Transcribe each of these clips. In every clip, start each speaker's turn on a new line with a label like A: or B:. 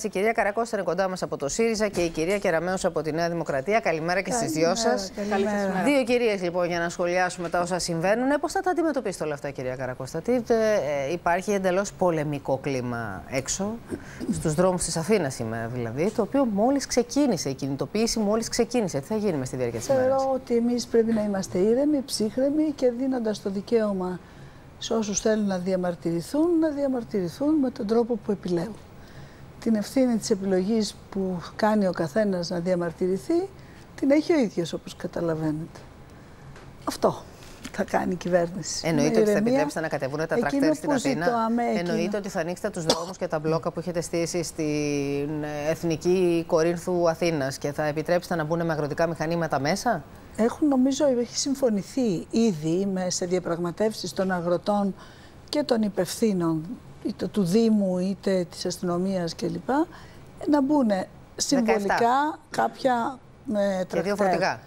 A: Η κυρία Καρακώστα είναι κοντά μας από το ΣΥΡΙΖΑ και η κυρία Κεραμέως από τη Νέα Δημοκρατία. Καλημέρα και στις δυο σας. Δύο κυρίες λοιπόν για να σχολιάσουμε τα όσα συμβαίνουν. Πώς θα τα αντιμετωπίσετε όλα αυτά, κυρία Καρακώστα? Υπάρχει εντελώς πολεμικό κλίμα έξω, στους δρόμους της Αθήνας σήμερα δηλαδή, το οποίο μόλις ξεκίνησε, η κινητοποίηση μόλις ξεκίνησε. Τι θα γίνει στη διάρκεια της ημέρας?
B: Θεωρώ ότι εμείς πρέπει να είμαστε ήρεμοι, ψύχρεμοι και δίνοντας το δικαίωμα σε όσους θέλουν να διαμαρτυρηθούν με τον τρόπο που επιλέγουν. Την ευθύνη της επιλογής που κάνει ο καθένας να διαμαρτυρηθεί την έχει ο ίδιος, όπως καταλαβαίνετε. Αυτό θα κάνει η κυβέρνηση.
A: Εννοείται ότι θα επιτρέψετε να κατεβούν τα τρακτέρ στην Αθήνα? Εννοείται ότι θα ανοίξετε τους δρόμους και τα μπλόκα που έχετε στήσει στην Εθνική Κορίνθου Αθήνας και θα επιτρέψετε να μπουν με αγροτικά μηχανήματα μέσα?
B: Νομίζω έχει συμφωνηθεί ήδη σε διαπραγματεύσεις των αγροτών και των υπευθύνων είτε του Δήμου είτε της αστυνομίας κλπ. Να μπουν συμβολικά κάποια τρακτέρ.
A: Και δύο φορτηγά.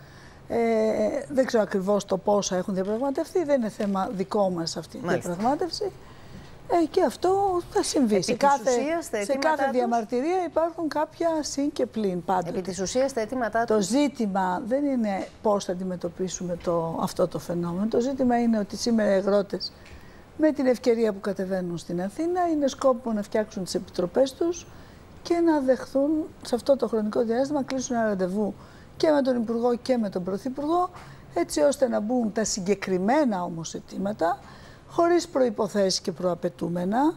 B: Δεν ξέρω ακριβώς το πόσα έχουν διαπραγματευτεί, δεν είναι θέμα δικό μας αυτή η διαπραγμάτευση. Και αυτό θα συμβεί. Σε κάθε διαμαρτυρία υπάρχουν κάποια συν και πλην πάντοτε.
A: Επί της ουσίας τα αιτήματά
B: του. Το ζήτημα δεν είναι πώς θα αντιμετωπίσουμε αυτό το φαινόμενο. Το ζήτημα είναι ότι σήμερα οι αγρότες με την ευκαιρία που κατεβαίνουν στην Αθήνα είναι σκόπιμο να φτιάξουν τις επιτροπές τους και να δεχθούν σε αυτό το χρονικό διάστημα, κλείσουν ένα ραντεβού και με τον Υπουργό και με τον Πρωθυπουργό, έτσι ώστε να μπουν τα συγκεκριμένα όμως αιτήματα, χωρίς προϋποθέσεις και προαπαιτούμενα,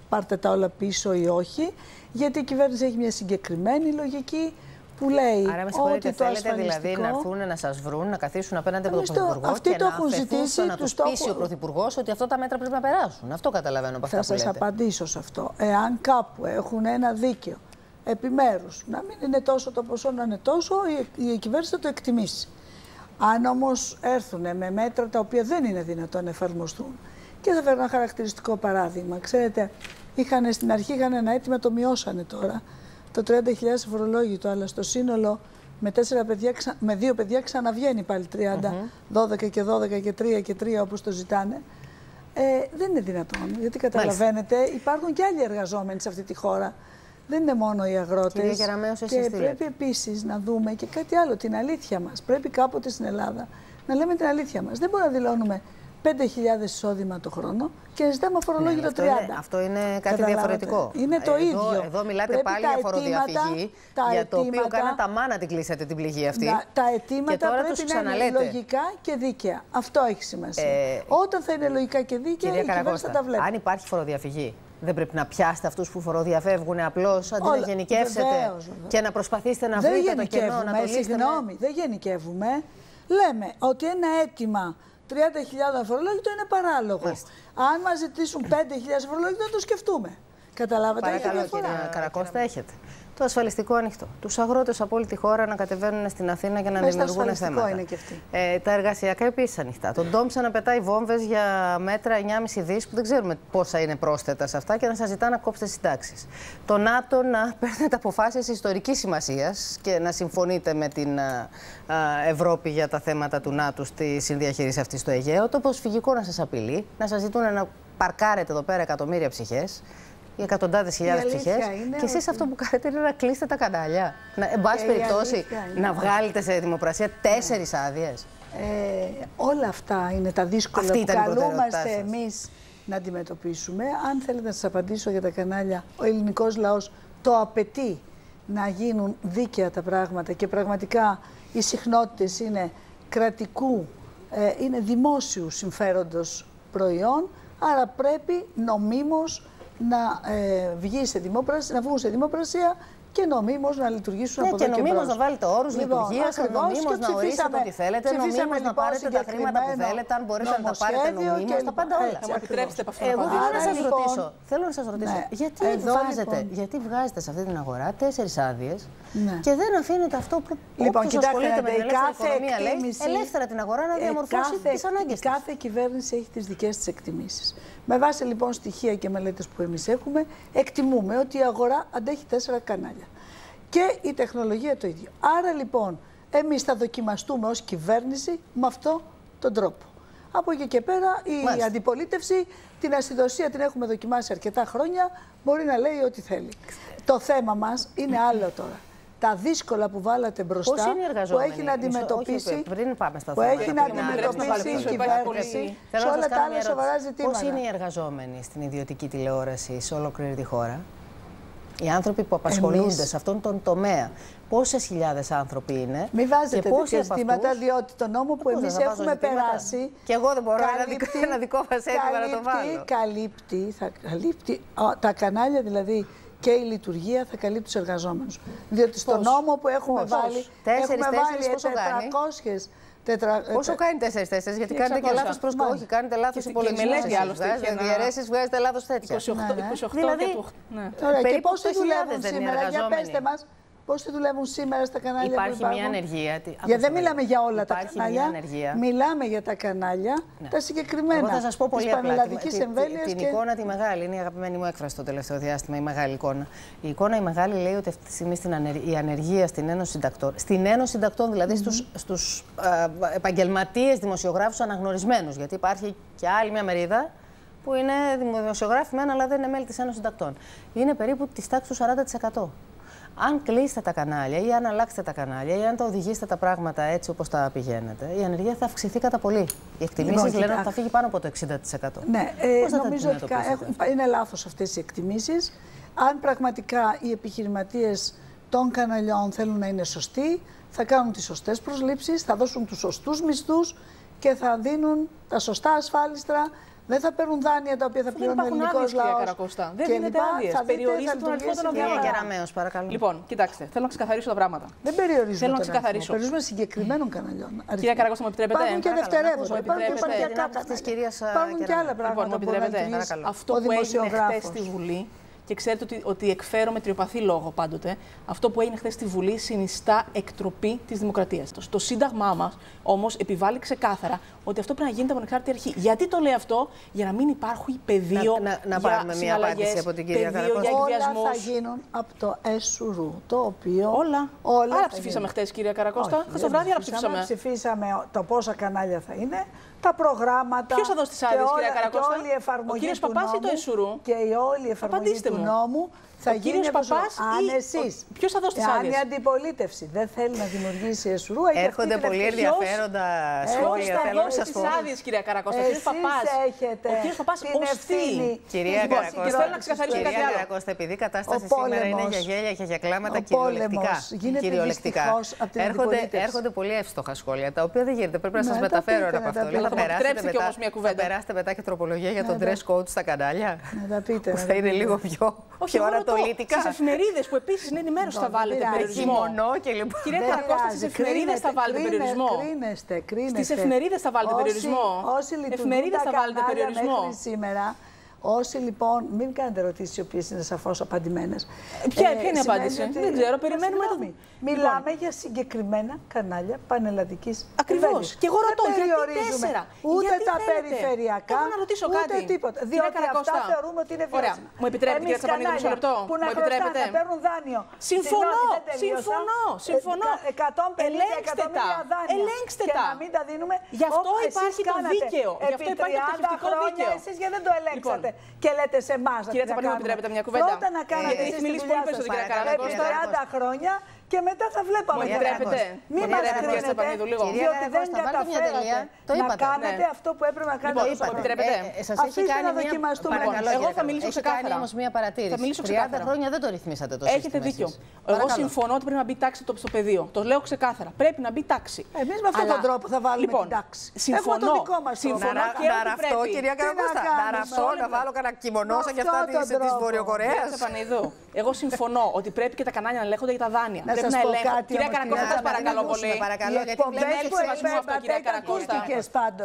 B: πάρτε τα όλα πίσω ή όχι, γιατί η κυβέρνηση έχει μια συγκεκριμένη λογική που λέει ότι το ασφαλιστικό...
A: δηλαδή να έρθουν να σας βρουν, να καθίσουν απέναντι από τον Πρωθυπουργό και να αφαιθούν να τους πείσει ο Πρωθυπουργός ότι αυτά τα μέτρα πρέπει να περάσουν. Αυτό καταλαβαίνω από αυτά που λέτε.
B: Θα σας απαντήσω σε αυτό. Εάν κάπου έχουν ένα δίκαιο επιμέρους, να μην είναι τόσο το ποσό, να είναι τόσο, η κυβέρνηση θα το εκτιμήσει. Αν όμως έρθουν με μέτρα τα οποία δεν είναι δυνατόν να εφαρμοστούν, και θα φέρω ένα χαρακτηριστικό παράδειγμα. Ξέρετε, στην αρχή είχαν ένα αίτημα, το μειώσανε τώρα, το 30.000 φορολόγητο, αλλά στο σύνολο με 2 παιδιά ξαναβγαίνει πάλι 30, 12 και 12 και 3 και 3 όπως το ζητάνε. Δεν είναι δυνατόν, γιατί καταλαβαίνετε, υπάρχουν και άλλοι εργαζόμενοι σε αυτή τη χώρα. Δεν είναι μόνο οι αγρότες. Και πρέπει επίσης να δούμε και κάτι άλλο, την αλήθεια μας. Πρέπει κάποτε στην Ελλάδα να λέμε την αλήθεια μας. Δεν μπορούμε να δηλώνουμε 5.000 εισόδημα το χρόνο και να ζητάμε φορολόγητο 30.
A: Αυτό είναι κάτι διαφορετικό.
B: Είναι το ίδιο.
A: Εδώ μιλάτε πρέπει πάλι για φοροδιαφυγή, για το οποίο κάνατε μάνα την κλείσατε την πληγή αυτή.
B: Τα αιτήματα πρέπει να είναι λογικά και δίκαια. Αυτό έχει σημασία. Όταν θα είναι λογικά και δίκαια, η κυβέρνηση θα τα βλέπει.
A: Αν υπάρχει φοροδιαφυγή, δεν πρέπει να πιάσετε αυτούς που φοροδιαφεύγουν απλώς, αντί να γενικεύσετε και να προσπαθήσετε να βρείτε το κενό, να το λύσετε?
B: Συγγνώμη, δεν γενικεύουμε. Λέμε ότι ένα αίτημα 30.000 φορολόγητο είναι παράλογο. Αν μας ζητήσουν 5.000 φορολόγητο, να το σκεφτούμε. Καταλάβατε?
A: Παρακαλώ, κυρία Καρακώστα, έχετε το ασφαλιστικό ανοιχτό. Τους αγρότες από όλη τη χώρα να κατεβαίνουν στην Αθήνα για να δημιουργούν θέματα.
B: Είναι και αυτή.
A: Τα εργασιακά επίσης ανοιχτά. Τον Ντόμψα να πετάει βόμβες για μέτρα 9,5 δις που δεν ξέρουμε πόσα είναι πρόσθετα σε αυτά και να σας ζητά να κόψετε συντάξεις. Το ΝΑΤΟ να παίρνετε αποφάσεις ιστορικής σημασίας και να συμφωνείτε με την Ευρώπη για τα θέματα του ΝΑΤΟ στη συνδιαχείριση αυτή στο Αιγαίο. Το προσφυγικό να σας απειλεί, να σας ζητούν να παρκάρετε εδώ πέρα εκατομμύρια ψυχές. Οι εκατοντάδες χιλιάδες ψυχές. Και εσείς αυτό που κάνετε είναι να κλείσετε τα κανάλια. Εν πάση περιπτώσει, να βγάλετε σε δημοπρασία 4 άδειες.
B: Όλα αυτά είναι τα δύσκολα που καλούμαστε εμείς να αντιμετωπίσουμε. Αν θέλετε να σας απαντήσω για τα κανάλια, ο ελληνικός λαός το απαιτεί να γίνουν δίκαια τα πράγματα και πραγματικά οι συχνότητες είναι κρατικού, είναι δημόσιου συμφέροντος προϊόν, άρα πρέπει νομίμως να βγουν σε δημοπρασία και νομίμως να λειτουργήσουν από εδώ και μπρος.
A: Και νομίμως να βάλετε όρους λειτουργίας, νομίμως να ορίσετε ό,τι θέλετε, νομίμως να πάρετε τα χρήματα που θέλετε, αν μπορείτε να τα πάρετε νομίμως, τα πάντα όλα.
C: Θα μου επιτρέψετε από αυτό
A: να απαντήσω. Θέλω να σας ρωτήσω, γιατί βγάζετε σε αυτή την αγορά 4 άδειες και δεν αφήνετε αυτό που όποιος ασχολείται με την ελεύθερη οικονομία λέει, ελεύθερα την αγορά να διαμορφώσει τις ανάγκες της.
B: Κάθε κυβέρνηση έχει τις δικές της εκτιμήσεις. Με βάση λοιπόν στοιχεία και μελέτες που εμείς έχουμε, εκτιμούμε ότι η αγορά αντέχει 4 κανάλια. Και η τεχνολογία το ίδιο. Άρα λοιπόν, εμείς θα δοκιμαστούμε ως κυβέρνηση με αυτόν τον τρόπο. Από εκεί και πέρα η αντιπολίτευση, την ασυδοσία την έχουμε δοκιμάσει αρκετά χρόνια, μπορεί να λέει ό,τι θέλει. Το θέμα μας είναι άλλο τώρα. Τα δύσκολα που βάλατε μπροστά, που έχει να αντιμετωπίσει, που έχει να αντιμετωπίσει η κυβέρνηση σε όλα τα άλλα σοβαρά ζητήματα.
A: Πώς είναι οι εργαζόμενοι στην ιδιωτική τηλεόραση σε ολόκληρη τη χώρα? Οι άνθρωποι που απασχολούνται σε αυτόν τον τομέα, πόσες χιλιάδες άνθρωποι είναι?
B: Μην βάζετε τέτοια ζητήματα, διότι το νόμο που εμείς έχουμε περάσει.
A: Και εγώ δεν μπορώ ένα δικό μας αίτημα να το βάλω.
B: Καλύπτει τα κανάλια δηλαδή. Και η λειτουργία θα καλύπτει τους εργαζόμενους. Διότι στο νόμο που έχουμε βάλει, έχουμε βάλει 400.
A: Πόσο κάνει 4-4, γιατί κάνετε και λάθος προσωπικό. Όχι, κάνετε λάθος υπολογισμούς. Διαιρέσεις, βγάζετε λάθος τέτοια.
C: 28
A: δηλαδή,
B: και πώς τη δουλεύουν σήμερα, για πέστε μας. Πώς τη δουλεύουν σήμερα στα κανάλια?
A: Υπάρχει μια ανεργία.
B: Γιατί δεν μιλάμε για όλα τα κανάλια. Μιλάμε για τα κανάλια, τα συγκεκριμένα.
A: Εγώ θα σας πω πολύ απλά την
B: και...
A: εικόνα τη μεγάλη. Είναι η αγαπημένη μου έκφραση το τελευταίο διάστημα, η μεγάλη εικόνα. Η εικόνα η μεγάλη λέει ότι αυτή τη στιγμή η ανεργία στην Ένωση Συντακτών, δηλαδή στους επαγγελματίες δημοσιογράφους αναγνωρισμένους, γιατί υπάρχει και άλλη μια μερίδα που είναι δημοσιογράφοι μεν, αλλά δεν είναι μέλη της Ένωσης Συντακτών. Είναι περίπου της τάξης του 40%. Αν κλείσετε τα κανάλια ή αν αλλάξετε τα κανάλια ή αν τα οδηγήσετε τα πράγματα έτσι όπως τα πηγαίνετε, η ανεργία θα αυξηθεί κατά πολύ. Οι εκτιμήσεις λένε ότι θα φύγει πάνω από το 60%.
B: Ναι, νομίζω ότι είναι λάθος αυτές οι εκτιμήσεις. Αν πραγματικά οι επιχειρηματίες των καναλιών θέλουν να είναι σωστοί, θα κάνουν τις σωστές προσλήψεις, θα δώσουν τους σωστούς μισθούς και θα δίνουν τα σωστά ασφάλιστρα. Δεν θα παίρνουν δάνεια τα οποία θα πληρώνει ο ελληνικός λαός.
C: Δεν δίνεται άδειες. Περιορίζεται τον αριθμό των αδειών.
A: Κεραμέως, παρακαλώ.
C: Λοιπόν, κοιτάξτε, θέλω να ξεκαθαρίσω τα πράγματα.
B: Δεν περιορίζουμε.
C: Θέλω να ξεκαθαρίσω.
B: Περιορίζουμε συγκεκριμένων καναλιών.
C: Κυρία Καρακώστα, μου επιτρέπετε?
B: Υπάρχουν και δευτερεύοντα. Υπάρχουν και άλλα πράγματα.
C: Αυτό που έγινε χθες στη Βουλή. Και ξέρετε ότι εκφέρω με τριοπαθή λόγο πάντοτε. Αυτό που έγινε χθες στη Βουλή συνιστά εκτροπή της δημοκρατίας. Το Σύνταγμά μας όμως επιβάλλει ξεκάθαρα ότι αυτό πρέπει να γίνεται από ανεξάρτητη αρχή. Γιατί το λέει αυτό? Για να μην υπάρχει πεδίο
A: να πάρουμε μια απάντηση από την κυρία Καρακώστα.
B: Όλα θα γίνουν από το ΕΣΟΥΡΟΥ, το οποίο...
C: Όλα. Άρα ψηφίσαμε χθες, κυρία Καρακώστα. Χθες το βράδυ άρα ψηφίσαμε.
B: Ψηφίσαμε το πόσα κανάλια θα είναι, τα προγράμματα.
C: Ποιος θα δώσει τις άδειες, κυρία Καρακώστα?
B: Και όλη η εφαρμογή
C: ο κύριος Παπάς ή το ΕΣΟΥΡΟΥ?
B: Και η όλη εφαρμογή του νόμου θα γίνει αν εσείς.
C: Ποιος θα δώσει τις άδειες?
B: Αν η αντιπολίτευση δεν θέλει να δημιουργήσει ΕΣΟΥΡΟΥ,
A: έρχονται πολύ ενδιαφέροντα σχόλια.
C: Θέλω να σας πω. Τις άδειες, κυρία Καρακώστα. Ο κύριος Παπάς ευθύνη.
A: Κυρία Καρακώστα, επειδή η κατάσταση σήμερα είναι για γέλια και για κλάματα κυριολεκτικά. Έρχονται πολύ εύστοχα σχόλια, τα οποία δεν γίνεται. Πρέπει να σας μεταφέρω ένα από αυτό. Θα περάσετε μετά και τροπολογία για τον dress code στα κανάλια. Που θα είναι λίγο πιο ορατολίτικα.
C: Στις εφημερίδες που επίσης είναι ενημέρωση θα βάλετε περιορισμό. Κυρία Καρακώστα, στις εφημερίδες θα βάλετε περιορισμό. Στις εφημερίδες θα βάλετε περιορισμό.
B: Όσοι λειτουργούν τα κανάλια μέχρι σήμερα, όσοι λοιπόν, μην κάνετε ερωτήσεις οι οποίες είναι σαφώς απαντημένες.
C: Ποια είναι η απάντηση? Δεν ξέρω, περιμένουμε το.
B: Μιλάμε για συγκεκριμένα κανάλια πανελλαδικής κυβέρνησης.
C: Ακριβώς. Και εγώ ρωτώ, γιατί 4?
B: Ούτε τα περιφερειακά,
C: να ρωτήσω
B: ούτε τίποτα. Διότι αυτά θεωρούμε ότι είναι βιώσιμα.
C: Ωραία. Μου επιτρέπετε, κύριε Τσαπανίδη, μισό λεπτό?
B: Που να χρωστάνε, να παίρνουν δάνειο.
C: Συμφωνώ.
B: 150 εκατομμύρια δάνεια.
C: Ελέγξτε
B: και
C: τα.
B: να μην τα δίνουμε.
C: Γι' αυτό υπάρχει το δίκαιο. Γι' αυτό υπάρχει το πτωχευτικό δίκαιο.
B: Εσείς γιατί δεν το ελέγξατε και λέτε σε εμάς να
C: Κύριε Τσαπανίδη, μου επιτρέπετε μια κουβέντα?
B: Πρώτα να κάνετε εσείς τη δουλειά σας επί 40 χρόνια και μετά θα βλέπαμε.
C: Μου επιτρέπετε?
B: Μην μας κρίνετε, διότι δεν καταφέρατε να κάνετε αυτό που έπρεπε να κάνετε.
C: Μου επιτρέπετε?
B: Αφήστε να δοκιμαστούμε.
C: Εγώ θα μιλήσω ξεκάθαρα.
A: Έχει κάνει όμως μία παρατήρηση. 30 χρόνια δεν το ρυθμίσατε το σύστημα.
C: Έχετε δίκιο. Εγώ συμφωνώ ότι πρέπει να μπει τάξη στο πεδίο. Το λέω ξεκάθαρα. Πρέπει να μπει τάξη.
B: Εμείς με αυτόν τον τρόπο θα βάλουμε την τάξη.
C: Έχουμε
B: το δικό μας τρόπο.
A: Να ραφτώ, κυρία Καρακώστα. Να ραφτώ, να βάλω κανένα κιμονόσα για αυτά της Βορειοκορέας.
C: Εγώ συμφωνώ ότι πρέπει και τα κανάλια να ελέγχονται για τα δάνεια. Πρέπει να ελέγχονται. Κυρία Καρακώστα, σας παρακαλώ πολύ. Δεν είναι έλλειψη σεβασμού αυτό, κυρία Καρακώστα.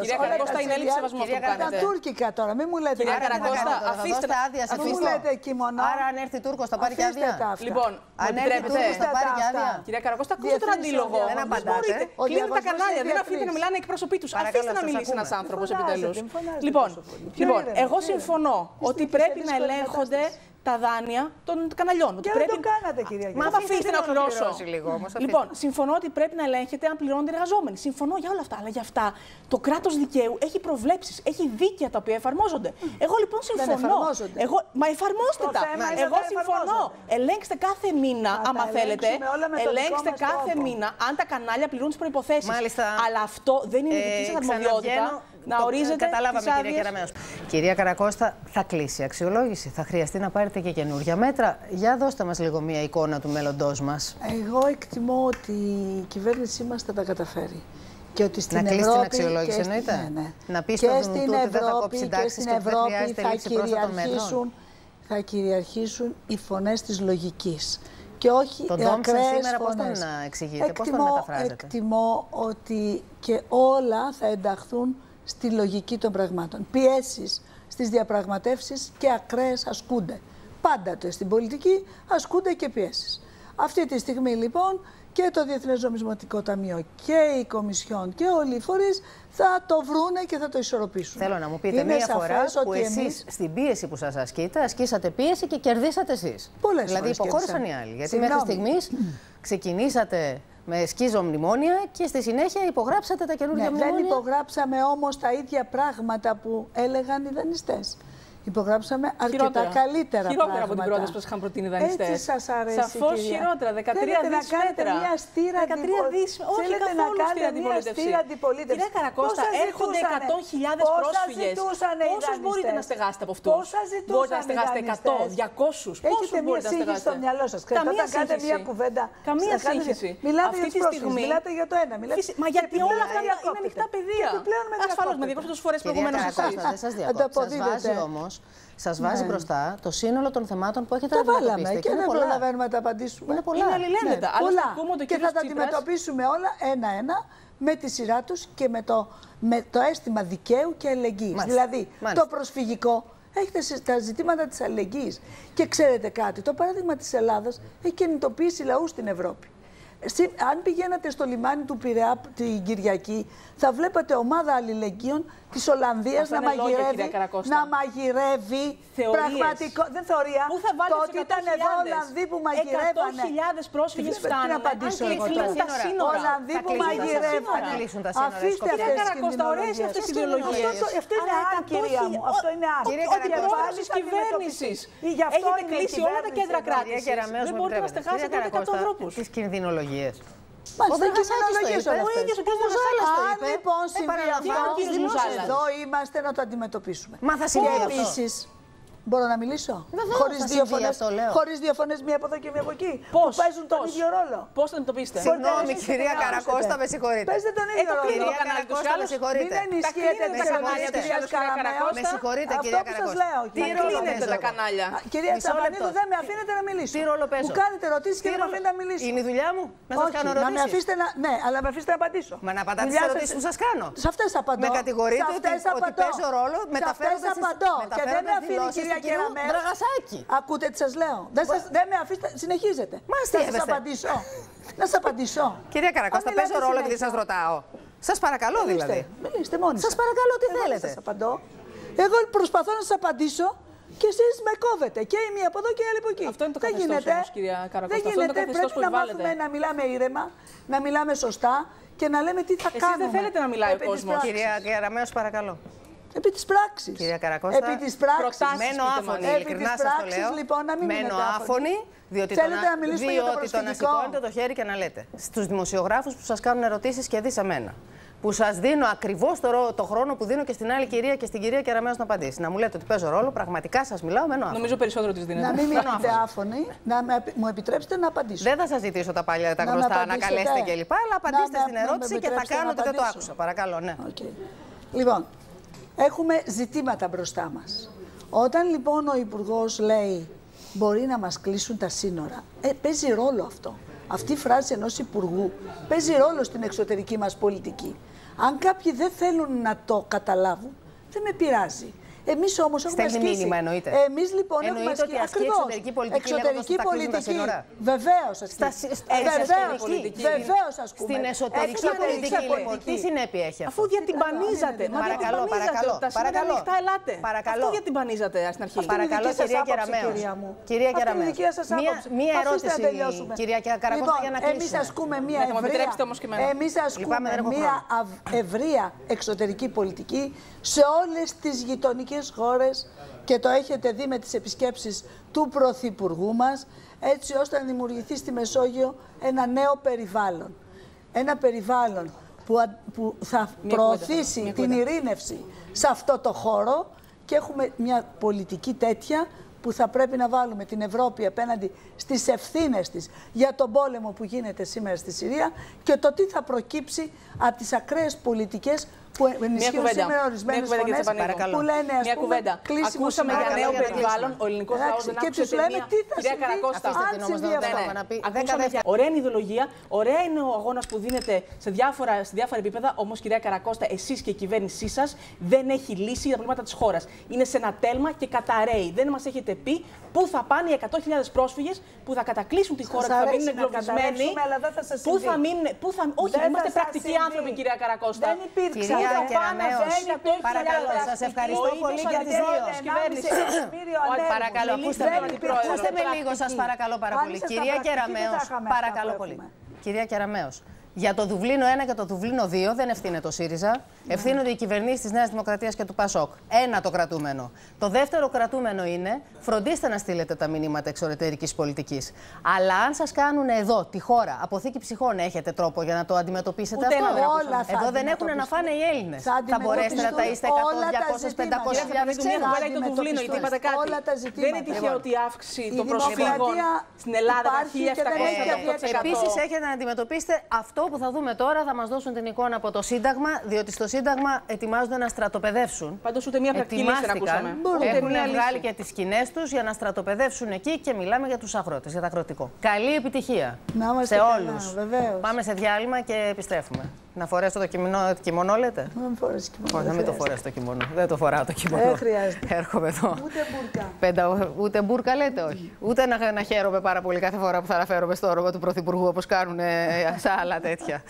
C: Κυρία Καρακώστα, είναι έλλειψη σεβασμού αυτό που κάνετε.
B: Τα τουρκικά τώρα, μην μου λέτε.
C: Κυρία Καρακώστα, αφήστε τα άδεια.
B: Μην μου λέτε κιμονό.
A: Άρα αν έρθει Τούρκος θα πάρει και άδεια.
C: Λοιπόν, αν έρθει Τούρκος
A: θα πάρει και άδεια.
C: Κυρία Καρακώστα, ακούστε τον αντίλογο.
A: Δεν απαντάτε.
C: Κλείνουν τα κανάλια, δεν αφήνετε να μιλάνε εκπρόσωποι τους. Αφήστε να μιλήσει ένας άνθρωπος επιτέλους. Λοιπόν, εγώ συμφωνώ ότι πρέπει να ελέγχονται τα δάνεια των καναλιών.
B: Και δεν το κάνατε, κυρία Γεωργίου.
A: Μα αφήστε να πληρώσω λίγο.
C: Λοιπόν, συμφωνώ ότι πρέπει να ελέγχεται αν πληρώνονται οι εργαζόμενοι. Συμφωνώ για όλα αυτά. Αλλά για αυτά το κράτος δικαίου έχει προβλέψεις, έχει δίκαια τα οποία εφαρμόζονται. Εγώ λοιπόν συμφωνώ.
B: Δεν εφαρμόζονται.
C: Μα εφαρμόστε τα. Εγώ συμφωνώ. Ελέγξτε κάθε μήνα, άμα θέλετε. Ελέγξτε κάθε μήνα αν τα κανάλια πληρούν τις προϋποθέσεις. Αλλά αυτό δεν είναι δική σας αρμοδιότητα. Να ορίζετε.
A: Καταλάβαμε, κυρία Κεραμέως. Κυρία Καρακώστα, θα κλείσει η αξιολόγηση. Θα χρειαστεί να πάρετε και καινούργια μέτρα. Για δώστε μας λίγο μία εικόνα του μέλλοντός μας.
B: Εγώ εκτιμώ ότι η κυβέρνησή μας θα τα καταφέρει. Και ότι στην
A: να κλείσει
B: Ευρώπη,
A: την αξιολόγηση, εννοείται.
B: Ναι.
A: Να πει στον Δουνουτού ότι δεν θα κόψει συντάξεις και δεν χρειάζεται λήψη πρόσθετων μέτρων.
B: Θα κυριαρχήσουν οι φωνές της λογικής. Και όχι
A: τον Ντόμψεν σήμερα πώς τον εξηγείτε, πώς τον μεταφράζετε?
B: Εκτιμώ ότι και όλα θα ενταχθούν στη λογική των πραγμάτων. Πιέσεις στις διαπραγματεύσεις και ακραίες ασκούνται. Πάντα στην πολιτική ασκούνται και πιέσεις. Αυτή τη στιγμή λοιπόν και το Διεθνές Νομισματικό Ταμείο και η Κομισιόν και όλοι οι φορείς θα το βρούνε και θα το ισορροπήσουν.
A: Θέλω να μου πείτε μία φορά που εσείς στην πίεση που σας ασκείτε, ασκήσατε πίεση και κερδίσατε εσείς.
B: Πολλές
A: δηλαδή υποχώρησαν οι άλλοι. Γιατί μέχρι στιγμής ξεκινήσατε με σκίζο μνημόνια και στη συνέχεια υπογράψατε τα καινούργια μνημόνια.
B: Δεν υπογράψαμε όμως τα ίδια πράγματα που έλεγαν οι δανειστές. Υπογράψαμε αρκετά καλύτερα
C: χειρότερα από την πρόταση που σας είχαν προτείνει οι δανειστές.
B: Έτσι σας αρέσει,
C: σαφώς χειρότερα. 13 δις μέτρα.
B: Μια στήρα αντιπολίτευση.
C: Όχι καθόλου στήρα αντιπολίτευση. Κυρία Καρακώστα, έρχονται 100.000 πρόσφυγες. Πόσους μπορείτε να στεγάσετε από αυτούς? Μπορείτε να στεγάσετε 100, 200.
B: Έχετε μια σύγχυση στο μυαλό σας. Όταν κάνετε μια κουβέντα.
C: Καμία σύγχυση.
B: Μιλάτε για τους πρόσφυγες, μιλάτε για το ένα.
C: Μα γιατί όλα αυτά είναι ανοιχτά πεδία. Ασφαλώς με διακόψετε τόσες φορές προηγουμένως εσάς.
A: Σας βάζει μπροστά το σύνολο των θεμάτων που έχετε
B: να αντιμετωπίσετε. Τα βάλαμε και δεν προλαβαίνουμε να τα απαντήσουμε.
A: Είναι πολλά.
C: Είναι αλληλένδετα.
B: Και θα τα αντιμετωπίσουμε όλα ένα-ένα με τη σειρά τους και με το αίσθημα δικαίου και αλληλεγγύης. Δηλαδή, το προσφυγικό έχετε τα ζητήματα της αλληλεγγύης. Και ξέρετε κάτι, το παράδειγμα της Ελλάδας έχει κινητοποιήσει λαούς στην Ευρώπη. Αν πηγαίνατε στο λιμάνι του Πειραιά την Κυριακή, θα βλέπατε ομάδα αλληλεγγύων της Ολλανδίας να μαγειρεύει. Πραγματικό. Δεν θεωρία.
C: Πού θα βάλετε
B: ότι ήταν εδώ Ολλανδοί που μαγειρεύανε.
C: 100.000 πρόσφυγες φτάνουν.
B: Ολλανδοί που μαγειρεύανε. Αφήστε αυτές τις κοινωνίες.
C: Αυτές τις ιδεολογίες.
B: Αυτό είναι άν, κυρία μου. Αυτό είναι άν.
C: Ότι πρόεδρος της κυβέρνησης έχετε κλείσει όλα τα κέντρα κράτησης. Δεν μπορείτε να στεγάσετε 100 ανθρώπους.
A: Τις κινδυνολογίες.
B: Δεν κοινωνολογίες όλα αυτές. Αν λοιπόν συμβεί αυτό, εδώ είμαστε να το αντιμετωπίσουμε.
A: Μα θα συμβεί αυτό.
B: Μπορώ να μιλήσω? Χωρίς δύο φωνές, μία από εδώ και μία από εκεί. Που παίζουν τον ίδιο ρόλο.
C: Πώς θα αντιμετωπίσετε?
A: Συγγνώμη, κυρία Καρακώστα, με συγχωρείτε.
B: Παίζετε τον ίδιο ρόλο.
A: Κυρία Καρακώστα, με συγχωρείτε.
B: Μην ενισχύετε τα κανάλια της κυρίας Καραμέως.
A: Με συγχωρείτε, κυρία Καρακώστα.
C: Τι ρόλο παίζετε τα κανάλια?
B: Κυρία Τσαπανίδου, δεν με αφήνετε να μιλήσω.
A: Τι ρόλο παίζω?
B: Μου κάνετε ερωτήσεις και δεν με αφήνετε να μιλήσω.
A: Είναι η δουλειά μου να σας κάνω ερωτήσεις?
B: Να με αφήσετε να. Ναι, αλλά με αφήσετε να απαντήσω.
A: Μα να απαντάτε στις ερωτήσεις που σας κάνω.
B: Σε αυτές απαντώ.
A: Με κατηγορείτε ότι παίζω ρόλο μεταφέροντας
B: και δεν με αφήνει η κυρία Κεραμέως. Ακούτε τι σας λέω? Δεν με αφήσετε, συνεχίζετε. Να σας απαντήσω. Να σας απαντήσω.
A: Κυρία Καρακώστα, παίζω ρόλο επειδή σας ρωτάω. Σας παρακαλώ δηλαδή.
B: Μιλήστε μόνοι σας.
A: Σας παρακαλώ, τι θέλετε?
B: Σας απαντώ. Εγώ προσπαθώ να σας απαντήσω και εσείς με κόβετε. Και η μία από εδώ και η άλλη από εκεί.
C: Αυτό είναι το καθεστώς όμως, κυρία Καρακώστα.
B: Δεν γίνεται. Πρέπει να μάθουμε να μιλάμε ήρεμα, να μιλάμε σωστά και να λέμε τι θα κάνουμε.
C: Εσείς δεν θέλετε να μιλάει ο κόσμος.
A: Κυρία Κεραμέως, παρακαλώ.
B: Επί της πράξης.
A: Κυρία Καρακώστα,
B: επί της πράξης.
A: Μένω άφωνη, ειλικρινά σας το λέω.
B: Λοιπόν, να μην
A: μένω άφωνη, διότι το να σηκώνετε το χέρι και να λέτε στους δημοσιογράφους που σας κάνουν ερωτήσεις και δεις εμένα, που σας δίνω ακριβώς το χρόνο που δίνω και στην άλλη κυρία και στην κυρία Κεραμέως να απαντήσει. Να μου λέτε ότι παίζω ρόλο, πραγματικά σας μιλάω, μένω άφωνη.
C: Νομίζω περισσότερο τις δίνετε.
B: Να μην μείνετε άφωνοι, να μου επιτρέψετε να απαντήσω.
A: Δεν θα σας ζητήσω τα παλιά, τα γνωστά, να καλέσετε κλπ. Αλλά απαντήστε στην ερώτηση και θα κάνω ότι δεν το άκουσα. Παρακαλώ, ναι.
B: Λοιπόν. Έχουμε ζητήματα μπροστά μας. Όταν λοιπόν ο Υπουργός λέει μπορεί να μας κλείσουν τα σύνορα, παίζει ρόλο αυτό. Αυτή η φράση ενός Υπουργού παίζει ρόλο στην εξωτερική μας πολιτική. Αν κάποιοι δεν θέλουν να το καταλάβουν, δεν με πειράζει. Εμείς όμως έχουμε ασκήσει.
A: Στέλνει μήνυμα, εννοείται.
B: Εμείς λοιπόν έχουμε ασκήσει.
A: Ότι ασκεί εξωτερική πολιτική,
B: εξωτερική πολιτική. Βεβαίως ασκεί. Βεβαίως ασκούμε.
A: Στην εσωτερική πολιτική, λοιπόν, τι συνέπεια έχει αυτό?
C: Αφού διατυμπανίζατε.
A: Παρακαλώ.
C: Ανοιχτά, ελάτε.
A: Παρακαλώ.
C: Αυτό διατυμπανίζατε στην αρχή.
A: Παρακαλώ, κυρία Κεραμέως. Κυρία Κεραμέως. Μία ερώτηση, κυρία Καρακώστα, για να κλείσουμε.
B: Εμείς ασκούμε μία ευρεία εξωτερική πολιτική σε όλες τις γειτονικές χώρες και το έχετε δει με τις επισκέψεις του Πρωθυπουργού μας, έτσι ώστε να δημιουργηθεί στη Μεσόγειο ένα νέο περιβάλλον. Ένα περιβάλλον που θα προωθήσει την ειρήνευση σε αυτό το χώρο και έχουμε μια πολιτική τέτοια που θα πρέπει να βάλουμε την Ευρώπη απέναντι στις ευθύνες της για τον πόλεμο που γίνεται σήμερα στη Συρία και το τι θα προκύψει από τις ακραίες πολιτικές που ενισχύουν σήμερα ορισμένες φωνές που λένε, ας πούμε, κλείσιμο.
C: Ακούσαμε για νέο περιβάλλον, ο ελληνικός λαός δεν άκουσε ούτε μία. Κυρία Καρακώστα,
B: αν συμβεί αυτό.
C: Ωραία είναι η ιδεολογία, ωραία είναι ο αγώνας που δίνεται σε διάφορα επίπεδα, όμως κυρία Καρακώστα, εσείς και η κυβέρνησή σας δεν έχει λύσει για τα προβλήματα της χώρας. Είναι σε ένα τέλμα και καταραίει. Δεν μας έχετε πει πού θα πάνε οι 100.000 πρόσφυγες που θα κατακλείσουν τη χώρα, που θα μείνουν εγκλωβισμένοι. Όχι, είμαστε πρακτικοί άνθρωποι, κυρία Καρακώστα.
B: Δεν υπήρξε.
A: Κυρία Κεραμέως, παρακαλώ, σας ευχαριστώ πολύ για τις δύο. Παρακαλώ, ακούστε με λίγο, σας παρακαλώ πάρα πολύ. Κυρία Κεραμέως, παρακαλώ πολύ. Κυρία Κεραμέως, για το Δουβλίνο 1 και το Δουβλίνο 2 δεν ευθύνεται ο ΣΥΡΙΖΑ. Ευθύνονται οι κυβερνήσεις της Νέας Δημοκρατίας και του ΠΑΣΟΚ. Ένα το κρατούμενο. Το δεύτερο κρατούμενο είναι φροντίστε να στείλετε τα μηνύματα εξωτερικής πολιτικής. Αλλά αν σας κάνουν εδώ τη χώρα αποθήκη ψυχών, έχετε τρόπο για να το αντιμετωπίσετε αυτό? Εδώ δεν έχουν να φάνε οι Έλληνες. Θα μπορέσετε να ταΐσετε 100, 200, 500.000 ξένους?
C: Δεν είναι τυχαίο ότι η αύξηση των προσφύγων στην Ελλάδα θα 1.700%.
A: Επίσης έχετε να αντιμετωπίσετε αυτό που θα δούμε τώρα, θα μας δώσουν την εικόνα από το Σύνταγμα, διότι στο Σύνταγμα ετοιμάζονται να στρατοπεδεύσουν.
C: Πάντως ούτε μία πρακτική λύση δεν ακούσαμε.
A: Έχουν βγάλει και τις σκηνές τους για να στρατοπεδεύσουν εκεί και μιλάμε για τους αγρότες, για το αγροτικό. Καλή επιτυχία σε όλους. Πάμε σε διάλειμμα και επιστρέφουμε. Να φορέσω το κιμονό, λέτε?
B: Να μην φορέσει κιμονό.
A: Να μην το φορέσω το κιμονό. Δεν το φοράω το κιμονό.
B: Δεν χρειάζεται.
A: Έρχομαι εδώ.
B: Ούτε
A: μπουρκα. Ούτε μπουρκα, λέτε, όχι. Ούτε να χαίρομαι πάρα πολύ κάθε φορά που θα αναφέρομαι στο όρομα του Πρωθυπουργού, όπως κάνουν σε άλλα τέτοια.